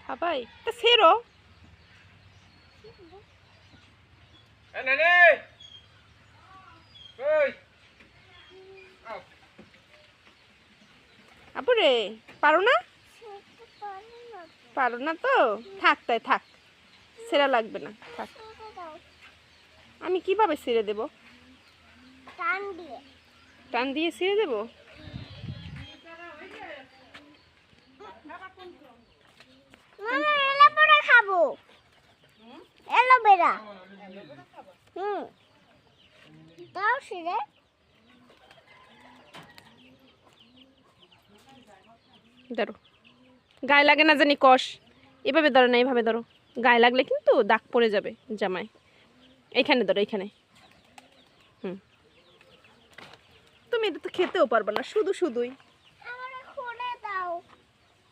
হাবাই তা সেরো আপুরে পারো না? পারো না তো থাক, তাই থাক, সেরা লাগবে না, থাক। আমি কিভাবে ছিঁড়ে দেব? টান দিয়ে ছিঁড়ে দেব? খাবো এলোভেরা। দাও ছিঁড়ে। ধরো, গায়ে লাগে না জানি কষ। এভাবে ধরো না, এইভাবে ধরো, গায়ে লাগলে কিন্তু দাগ পড়ে যাবে জামায়। এইখানে ধরো, এইখানে। তুমি এটা তো খেতেও পারবে না, শুধুই